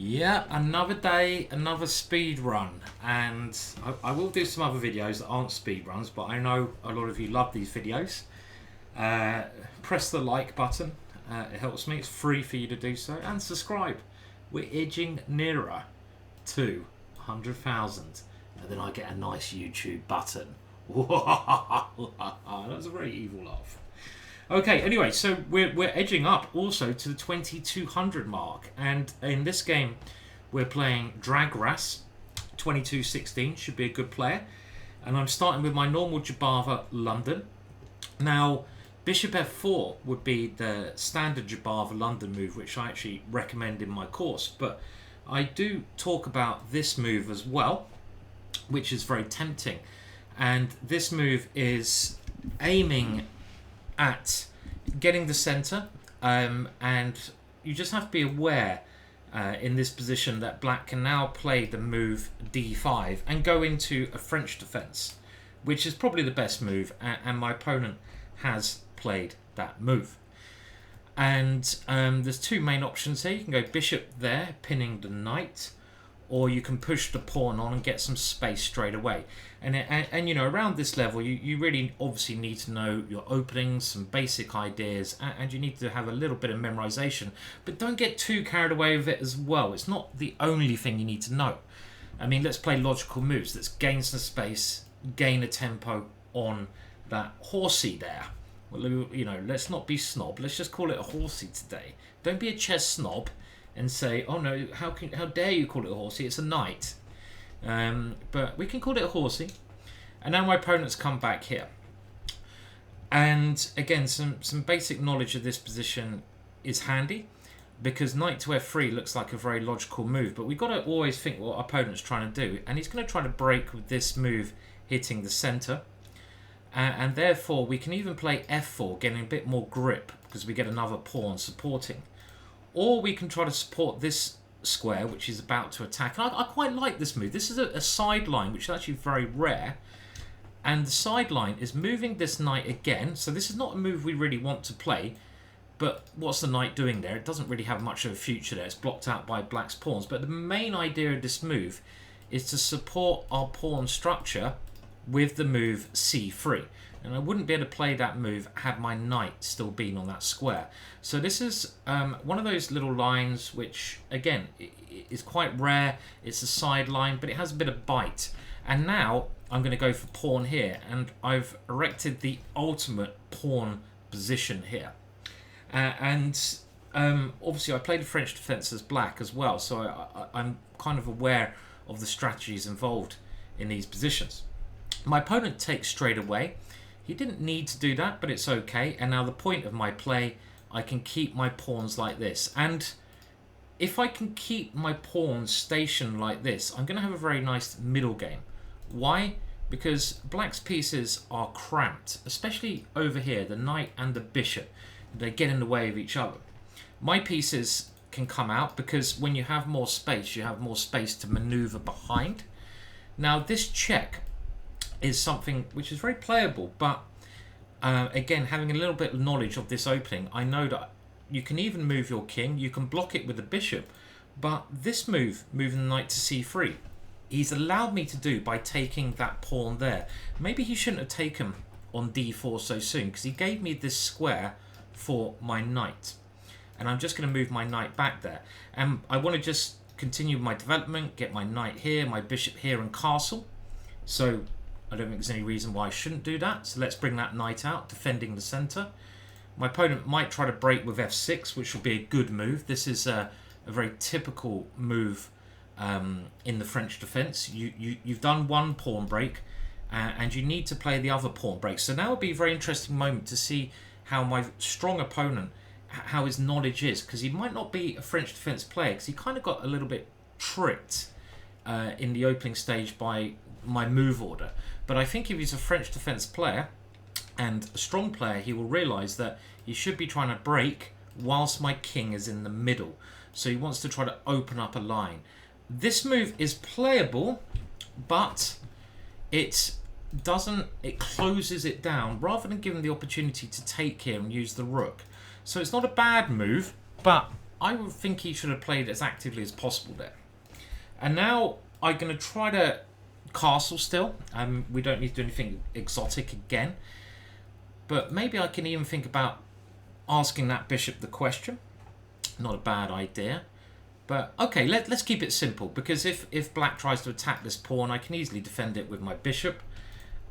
Yeah, another day, another speed run, and I will do some other videos that aren't speed runs, but I know a lot of you love these videos. Press the like button, it helps me, it's free for you to do so, and subscribe. We're edging nearer to 100,000, and then I get a nice YouTube button. That's a very evil laugh. Okay, anyway, so we're edging up also to the 2200 mark, and in this game we're playing Dragras 2216, should be a good player, and I'm starting with my normal Chessbrah London. Now bishop f4 would be the standard Chessbrah London move, which I actually recommend in my course, but I do talk about this move as well, which is very tempting, and this move is aiming at getting the center, and you just have to be aware in this position that black can now play the move d5 and go into a French defense, which is probably the best move, and my opponent has played that move. And there's two main options here. You can go bishop there, pinning the knight, or you can push the pawn on and get some space straight away. And you know, around this level, you really obviously need to know your openings, some basic ideas, and you need to have a little bit of memorization. But don't get too carried away with it as well. It's not the only thing you need to know. I mean, let's play logical moves. Let's gain some space, gain a tempo on that horsey there. Well, you know, let's not be snob. Let's just call it a horsey today. Don't be a chess snob and say, oh no, how dare you call it a horsey? It's a knight. But we can call it a horsey. And now my opponent's come back here. And again, some basic knowledge of this position is handy, because knight to f3 looks like a very logical move. But we've got to always think what our opponent's trying to do. And he's going to try to break with this move hitting the center. And therefore, we can even play f4, getting a bit more grip, because we get another pawn supporting. Or we can try to support this square, which is about to attack. And I quite like this move. This is a sideline, which is actually very rare. And the sideline is moving this knight again. So this is not a move we really want to play. But what's the knight doing there? It doesn't really have much of a future there. It's blocked out by black's pawns. But the main idea of this move is to support our pawn structure with the move c3. And I wouldn't be able to play that move had my knight still been on that square. So this is one of those little lines which, again, is quite rare. It's a side line, but it has a bit of bite. And now I'm going to go for pawn here, and I've erected the ultimate pawn position here. Obviously I played a French defense as black as well, so I'm kind of aware of the strategies involved in these positions. My opponent takes straight away. He didn't need to do that, but it's okay. And now the point of my play, I can keep my pawns like this. And if I can keep my pawns stationed like this, I'm going to have a very nice middle game. Why? Because black's pieces are cramped, especially over here, the knight and the bishop. They get in the way of each other. My pieces can come out because when you have more space, you have more space to maneuver behind. Now this check is something which is very playable, but again, having a little bit of knowledge of this opening, I know that you can even move your king, you can block it with the bishop, but this move, moving the knight to c3, he's allowed me to do by taking that pawn there. Maybe he shouldn't have taken on d4 so soon, because he gave me this square for my knight, and I'm just going to move my knight back there, and I want to just continue my development, get my knight here, my bishop here, and castle. So I don't think there's any reason why I shouldn't do that. So let's bring that knight out, defending the center. My opponent might try to break with f6, which will be a good move. This is a very typical move in the French defense. You've done one pawn break, and you need to play the other pawn break. So now would be a very interesting moment to see how my strong opponent, how his knowledge is, because he might not be a French defense player, because he kind of got a little bit tricked in the opening stage by my move order. But I think if he's a French defense player and a strong player, he will realize that he should be trying to break whilst my king is in the middle. So he wants to try to open up a line. This move is playable, but it closes it down rather than giving the opportunity to take here and use the rook. So it's not a bad move, but I would think he should have played as actively as possible there. And now I'm going to try to castle still. We don't need to do anything exotic again. But maybe I can even think about asking that bishop the question. Not a bad idea. But okay, let's keep it simple, because if black tries to attack this pawn, I can easily defend it with my bishop.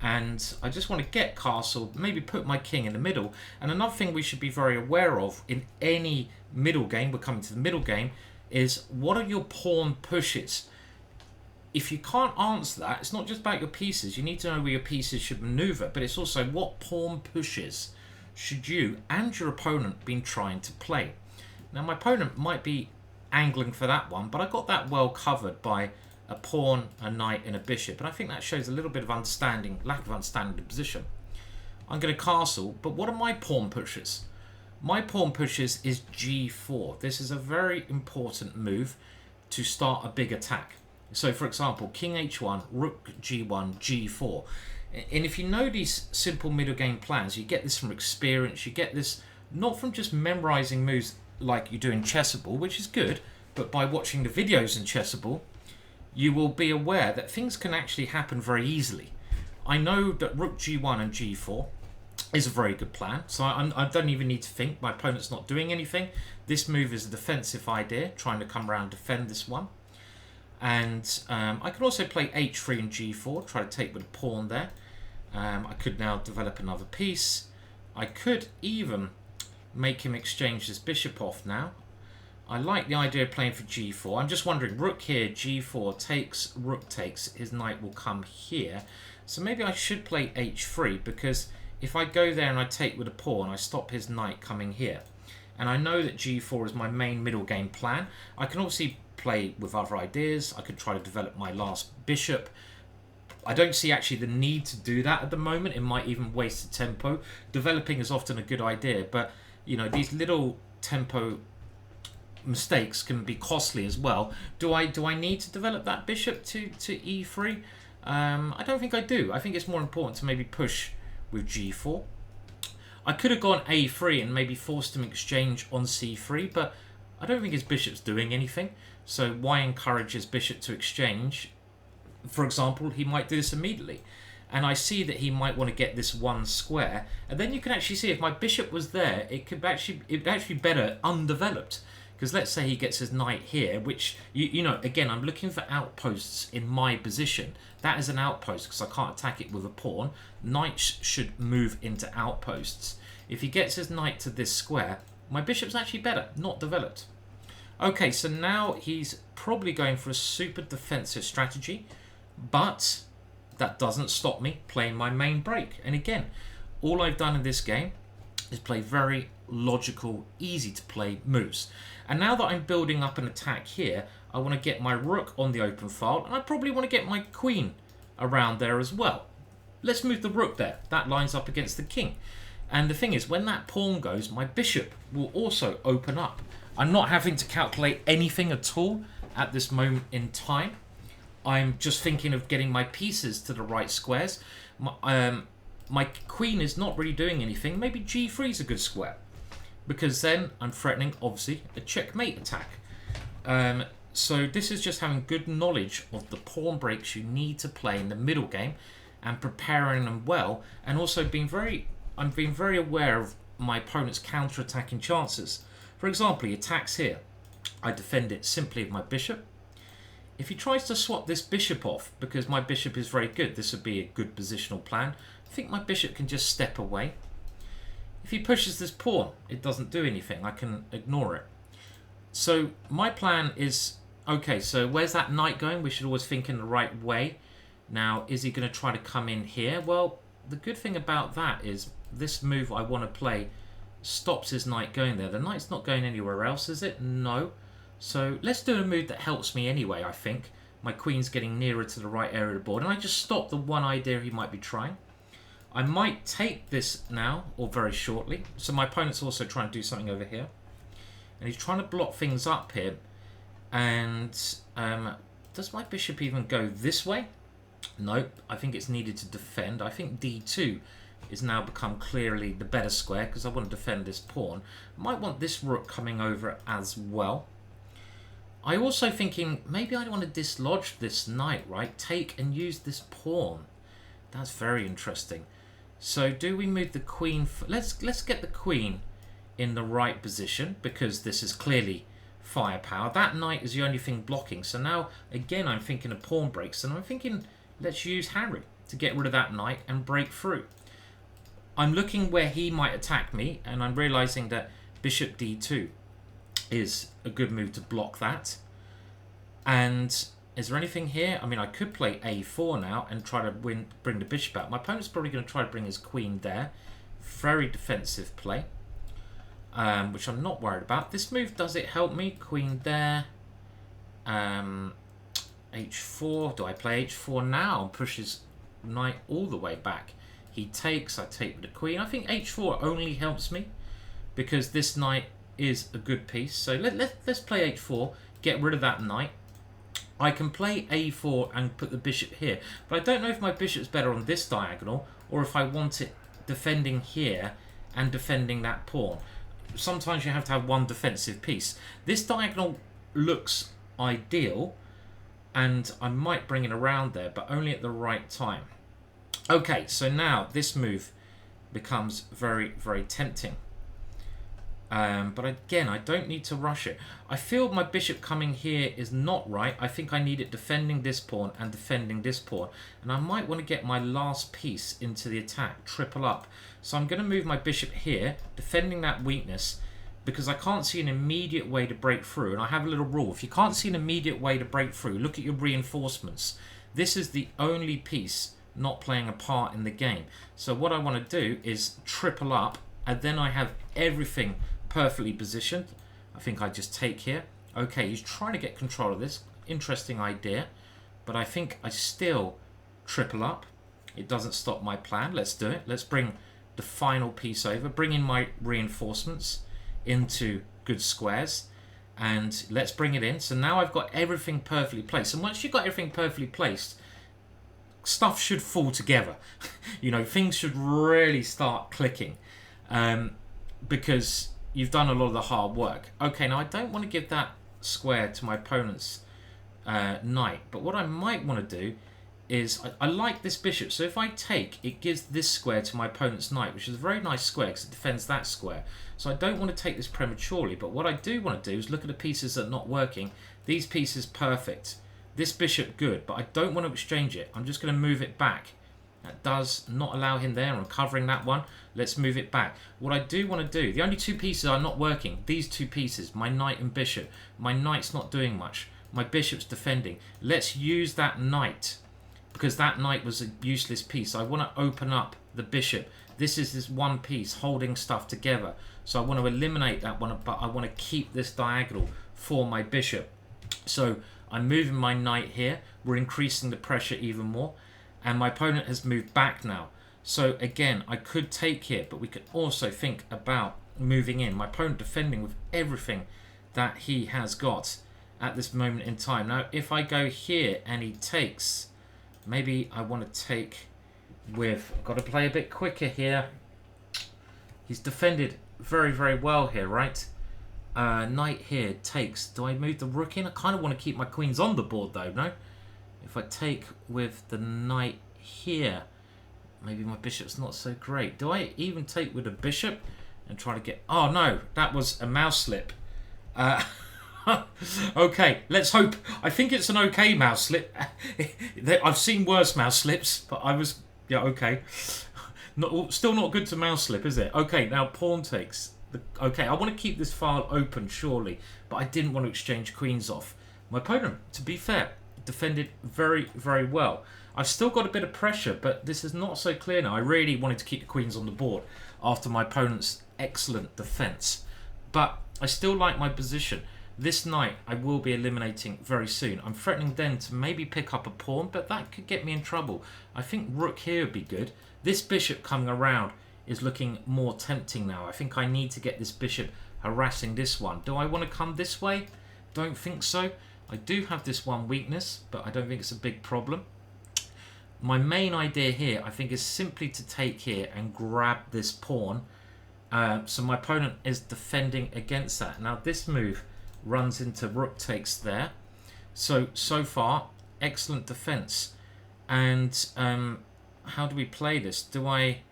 And I just want to get castle, maybe put my king in the middle. And another thing we should be very aware of in any middle game, we're coming to the middle game, is what are your pawn pushes? If you can't answer that, it's not just about your pieces. You need to know where your pieces should maneuver, but it's also what pawn pushes should you and your opponent been trying to play. Now my opponent might be angling for that one, but I got that well covered by a pawn, a knight and a bishop, and I think that shows a little bit of understanding, lack of understanding of the position. I'm going to castle, but what are my pawn pushes? My pawn pushes is g4. This is a very important move to start a big attack. So for example, king h1, rook g1, g4. And if you know these simple middle game plans, you get this from experience, you get this not from just memorizing moves like you do in Chessbrah, which is good, but by watching the videos in Chessbrah, you will be aware that things can actually happen very easily. I know that rook g1 and g4 is a very good plan, so I don't even need to think. My opponent's not doing anything. This move is a defensive idea, trying to come around, defend this one. And I could also play h3 and g4, try to take with a pawn there. I could now develop another piece. I could even make him exchange his bishop off now. I like the idea of playing for g4. I'm just wondering, rook here, g4 takes, rook takes, his knight will come here. So maybe I should play h3, because if I go there and I take with a pawn, I stop his knight coming here. And I know that g4 is my main middle game plan. I can obviously play with other ideas. I could try to develop my last bishop. I don't see actually the need to do that at the moment. It might even waste the tempo. Developing is often a good idea, but you know, these little tempo mistakes can be costly as well. Do I need to develop that bishop to e3? I don't think I do. I think it's more important to maybe push with g4. I could have gone a3 and maybe forced him exchange on c3, but I don't think his bishop's doing anything. So why encourage his bishop to exchange? For example, he might do this immediately. And I see that he might want to get this one square. And then you can actually see if my bishop was there, it would actually be better undeveloped. Because let's say he gets his knight here, which, you know, again, I'm looking for outposts in my position. That is an outpost because I can't attack it with a pawn. Knights should move into outposts. If he gets his knight to this square, my bishop's actually better, not developed. Okay, so now he's probably going for a super defensive strategy, but that doesn't stop me playing my main break. And again, all I've done in this game is play very logical, easy to play moves. And now that I'm building up an attack here, I want to get my rook on the open file, and I probably want to get my queen around there as well. Let's move the rook there. That lines up against the king. And the thing is, when that pawn goes, my bishop will also open up. I'm not having to calculate anything at all at this moment in time. I'm just thinking of getting my pieces to the right squares. My queen is not really doing anything. Maybe g3 is a good square, because then I'm threatening, obviously, a checkmate attack. So this is just having good knowledge of the pawn breaks you need to play in the middle game and preparing them well, and also I'm being very aware of my opponent's counter-attacking chances. For example, he attacks here. I defend it simply with my bishop. If he tries to swap this bishop off, because my bishop is very good, this would be a good positional plan. I think my bishop can just step away. If he pushes this pawn, it doesn't do anything. I can ignore it. So my plan is, okay, so where's that knight going? We should always think in the right way. Now, is he going to try to come in here? Well, the good thing about that is this move I want to play stops his knight going there. The knight's not going anywhere else, is it? No. So let's do a move that helps me anyway, I think. My queen's getting nearer to the right area of the board, and I just stop the one idea he might be trying. I might take this now, or very shortly. So my opponent's also trying to do something over here. And he's trying to block things up here. And does my bishop even go this way? Nope. I think it's needed to defend. I think d2 is now become clearly the better square because I want to defend this pawn. I might want this rook coming over as well. I also thinking maybe I want to dislodge this knight, right? Take and use this pawn. That's very interesting. So do we move the queen? Let's get the queen in the right position because this is clearly firepower. That knight is the only thing blocking. So now again I'm thinking of pawn breaks, and I'm thinking let's use Harry to get rid of that knight and break through. I'm looking where he might attack me, and I'm realizing that bishop d2 is a good move to block that. And is there anything here? I mean, I could play a4 now and try to bring the bishop out. My opponent's probably going to try to bring his queen there. Very defensive play, which I'm not worried about. This move, does it help me? Queen there. h4. Do I play h4 now and push his knight all the way back? He takes, I take with the queen. I think h4 only helps me because this knight is a good piece. So let's play h4, get rid of that knight. I can play a4 and put the bishop here, but I don't know if my bishop's better on this diagonal or if I want it defending here and defending that pawn. Sometimes you have to have one defensive piece. This diagonal looks ideal, and I might bring it around there, but only at the right time. Okay, so now this move becomes very, very tempting. But again, I don't need to rush it. I feel my bishop coming here is not right. I think I need it defending this pawn and defending this pawn. And I might want to get my last piece into the attack, triple up. So I'm going to move my bishop here, defending that weakness, because I can't see an immediate way to break through. And I have a little rule. If you can't see an immediate way to break through, look at your reinforcements. This is the only piece not playing a part in the game. So what I want to do is triple up, and then I have everything perfectly positioned. I think I just take here. Okay, he's trying to get control of this. Interesting idea. But I think I still triple up. It doesn't stop my plan. Let's do it. Let's bring the final piece over. Bring in my reinforcements into good squares. And let's bring it in. So now I've got everything perfectly placed. And once you've got everything perfectly placed, stuff should fall together. You know, things should really start clicking. Because you've done a lot of the hard work. Okay, now I don't want to give that square to my opponent's knight, but what I might want to do is, I like this bishop, so if I take, it gives this square to my opponent's knight, which is a very nice square because it defends that square. So I don't want to take this prematurely, but what I do want to do is look at the pieces that are not working. These pieces perfect. This bishop good, but I don't want to exchange it. I'm just going to move it back. That does not allow him there. I'm covering that one. Let's move it back. What I do want to do, the only two pieces are not working. These two pieces, my knight and bishop. My knight's not doing much. My bishop's defending. Let's use that knight, because that knight was a useless piece. I want to open up the bishop. This is this one piece holding stuff together. So I want to eliminate that one, but I want to keep this diagonal for my bishop. So I'm moving my knight here. We're increasing the pressure even more. And my opponent has moved back now. So again, I could take here, but we could also think about moving in. My opponent defending with everything that he has got at this moment in time. Now, if I go here and he takes, maybe I want to take with, I've got to play a bit quicker here. He's defended very, very well here, right? Knight here takes. Do I move the rook in? I kind of want to keep my queens on the board though, no? If I take with the knight here, maybe my bishop's not so great. Do I even take with a bishop and try to get... Oh no, that was a mouse slip. Okay, let's hope. I think it's an okay mouse slip. I've seen worse mouse slips, but I was... Yeah, okay. Still not good to mouse slip, is it? Okay, now pawn takes. Okay, I want to keep this file open, surely, but I didn't want to exchange queens off. My opponent, to be fair, defended very, very well. I've still got a bit of pressure, but this is not so clear now. I really wanted to keep the queens on the board after my opponent's excellent defense. But I still like my position. This knight I will be eliminating very soon. I'm threatening then to maybe pick up a pawn, but that could get me in trouble. I think rook here would be good. This bishop coming around is looking more tempting now. I think I need to get this bishop harassing this one. Do I want to come this way? Don't think so. I do have this one weakness, but I don't think it's a big problem. my main idea here, I think, is simply to take here and grab this pawn. So my opponent is defending against that. Now this move runs into rook takes there. So far, excellent defense. And how do we play this? Do I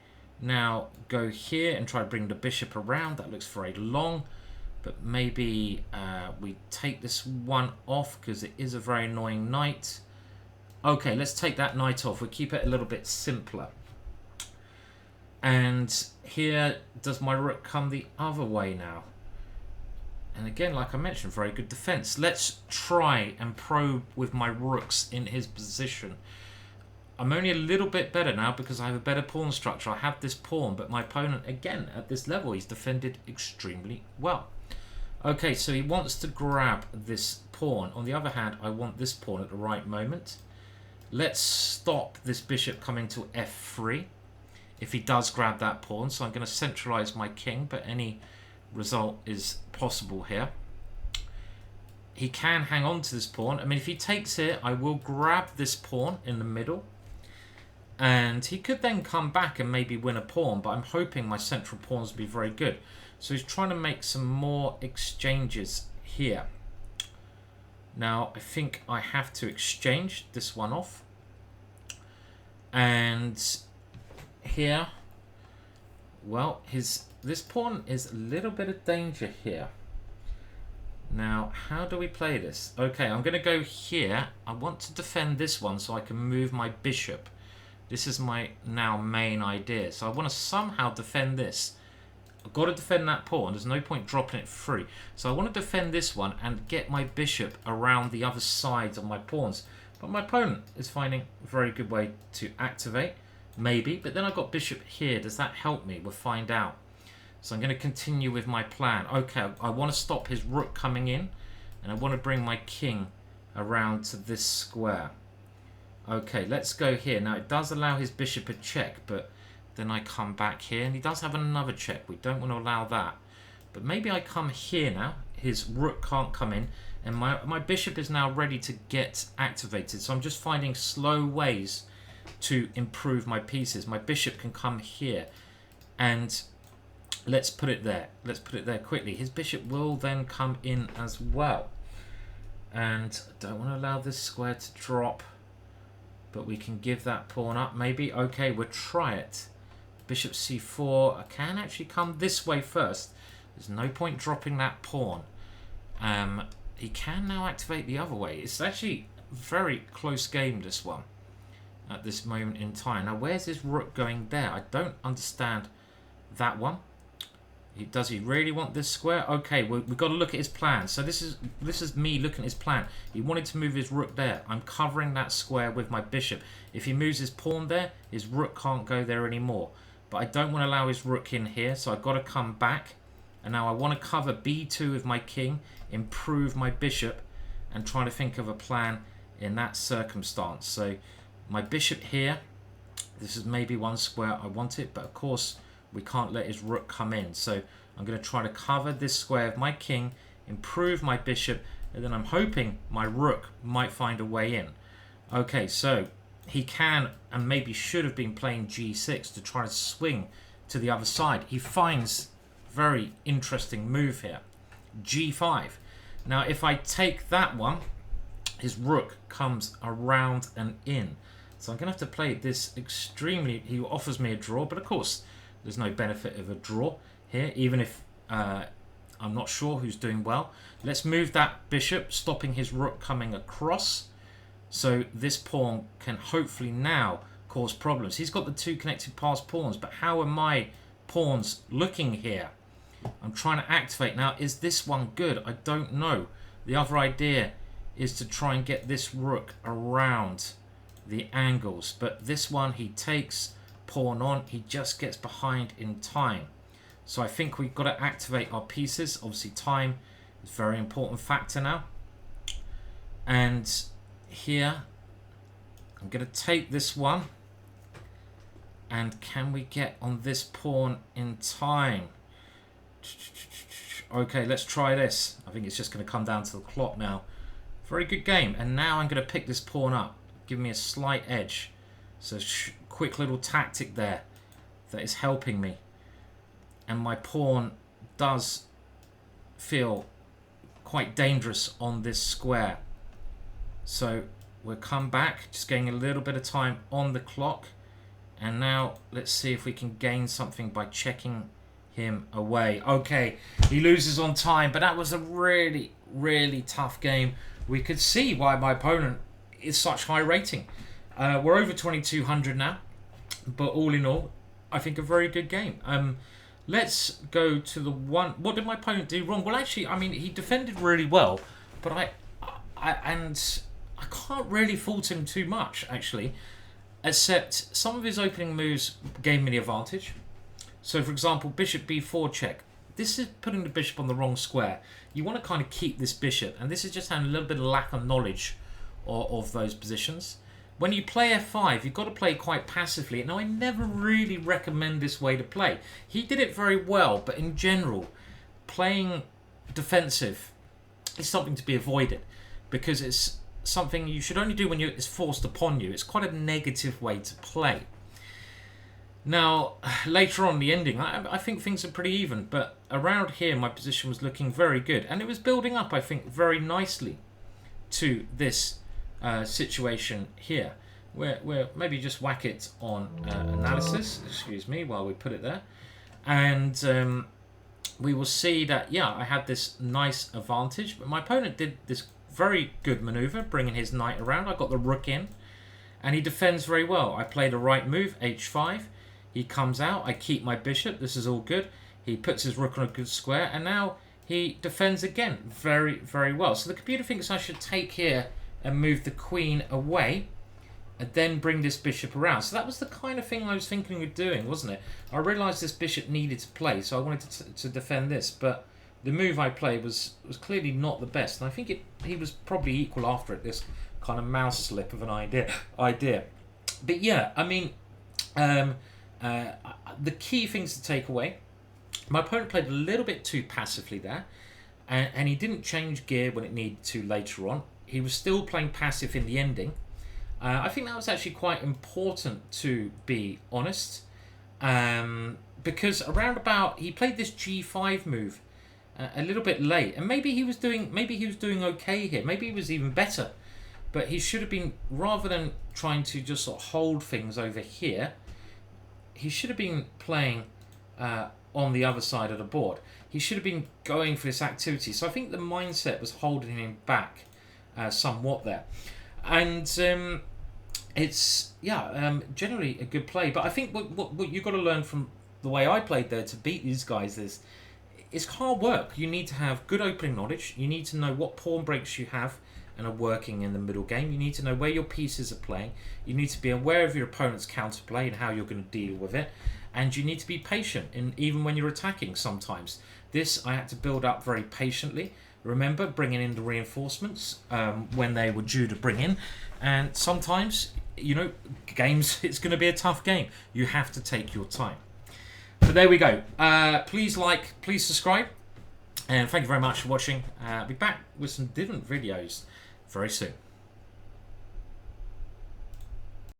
now go here and try to bring the bishop around? That looks very long. But maybe we take this one off because it is a very annoying knight. Okay, let's take that knight off. We'll keep it a little bit simpler. And here, does my rook come the other way now? And again, like I mentioned, very good defense. Let's try and probe with my rooks in his position. I'm only a little bit better now because I have a better pawn structure. I have this pawn, but my opponent, again, at this level, he's defended extremely well. Okay, so he wants to grab this pawn. On the other hand, I want this pawn at the right moment. Let's stop this bishop coming to f3 if he does grab that pawn. So I'm going to centralize my king, but any result is possible here. He can hang on to this pawn. I mean, if he takes it, I will grab this pawn in the middle. And he could then come back and maybe win a pawn, but I'm hoping my central pawns will be very good. So he's trying to make some more exchanges here. Now, I think I have to exchange this one off. And here, well, this pawn is a little bit of danger here. Now, how do we play this? Okay, I'm going to go here. I want to defend this one so I can move my bishop. This is my now main idea. So I want to somehow defend this. I've got to defend that pawn. There's no point dropping it free. So I want to defend this one and get my bishop around the other sides of my pawns. But my opponent is finding a very good way to activate. Maybe. But then I've got bishop here. Does that help me? We'll find out. So I'm going to continue with my plan. Okay, I want to stop his rook coming in. And I want to bring my king around to this square. Okay, let's go here. Now, it does allow his bishop a check, but then I come back here, and he does have another check. We don't want to allow that. But maybe I come here now. His rook can't come in, and my bishop is now ready to get activated. So I'm just finding slow ways to improve my pieces. My bishop can come here, and let's put it there. Let's put it there quickly. His bishop will then come in as well. And I don't want to allow this square to drop, but we can give that pawn up maybe. Okay, we'll try it. Bishop c4. I can actually come this way first. There's no point dropping that pawn. He can now activate the other way. It's actually a very close game, this one, at this moment in time. Now, where's his rook going there? I don't understand that one. Does he really want this square? Okay, we've got to look at his plan. So this is me looking at his plan. He wanted to move his rook there. I'm covering that square with my bishop. If he moves his pawn there, his rook can't go there anymore. But I don't want to allow his rook in here, so I've got to come back. And now I want to cover b2 with my king, improve my bishop, and try to think of a plan in that circumstance. So my bishop here, this is maybe one square I want it, but of course we can't let his rook come in. So I'm going to try to cover this square of my king, improve my bishop, and then I'm hoping my rook might find a way in. Okay, so he can and maybe should have been playing g6 to try to swing to the other side. He finds a very interesting move here. g5. Now, if I take that one, his rook comes around and in. So I'm going to have to play this extremely... He offers me a draw, but of course there's no benefit of a draw here, even if I'm not sure who's doing well. Let's move that bishop, stopping his rook coming across. So this pawn can hopefully now cause problems. He's got the two connected passed pawns, but how are my pawns looking here? I'm trying to activate. Now, is this one good? I don't know. The other idea is to try and get this rook around the angles. But this one, he takes pawn on. He just gets behind in time. So I think we've got to activate our pieces. Obviously, time is a very important factor now. And here, I'm going to take this one. And can we get on this pawn in time? Okay, let's try this. I think it's just going to come down to the clock now. Very good game. And now I'm going to pick this pawn up. Give me a slight edge. So quick little tactic there that is helping me. And my pawn does feel quite dangerous on this square. So we'll come back, just getting a little bit of time on the clock. And now let's see if we can gain something by checking him away. Okay, he loses on time, but that was a really, really tough game. We could see why my opponent is such high rating. We're over 2200 now, but all in all, I think a very good game. Let's go to the one. What did my opponent do wrong? Well, actually, I mean, he defended really well, but I can't really fault him too much, actually, except some of his opening moves gave me the advantage. So, for example, bishop b4 check. This is putting the bishop on the wrong square. You want to kind of keep this bishop, and this is just having a little bit of lack of knowledge of those positions. When you play f5, you've got to play quite passively. Now, I never really recommend this way to play. He did it very well, but in general, playing defensive is something to be avoided because it's something you should only do when it's forced upon you. It's quite a negative way to play. Now, later on, the ending, I think things are pretty even, but around here, my position was looking very good, and it was building up, I think, very nicely to this situation here. We'll maybe just whack it on analysis, excuse me, while we put it there, and we will see that, yeah, I had this nice advantage, but my opponent did this very good maneuver, bringing his knight around. I got the rook in, and he defends very well. I play the right move, h5. He comes out, I keep my bishop, this is all good. He puts his rook on a good square, and now he defends again very, very well. So the computer thinks I should take here and move the queen away, and then bring this bishop around. So that was the kind of thing I was thinking of doing, wasn't it? I realised this bishop needed to play, so I wanted to defend this, but the move I played was clearly not the best, and I think he was probably equal after it, this kind of mouse slip of an idea. But yeah, I mean, the key things to take away, my opponent played a little bit too passively there, and he didn't change gear when it needed to later on. He was still playing passive in the ending. I think that was actually quite important, to be honest, because around about he played this g5 move a little bit late, and maybe he was doing okay here. Maybe he was even better, but he should have been, rather than trying to just sort of hold things over here, he should have been playing on the other side of the board. He should have been going for this activity. So I think the mindset was holding him back somewhat there. And it's, generally a good play. But I think what you've got to learn from the way I played there to beat these guys is it's hard work. You need to have good opening knowledge. You need to know what pawn breaks you have and are working in the middle game. You need to know where your pieces are playing. You need to be aware of your opponent's counterplay and how you're going to deal with it. And you need to be patient, even when you're attacking sometimes. This I had to build up very patiently. Remember, bringing in the reinforcements when they were due to bring in. And sometimes, games, it's going to be a tough game. You have to take your time. But there we go. Please like, please subscribe. And thank you very much for watching. I'll be back with some different videos very soon.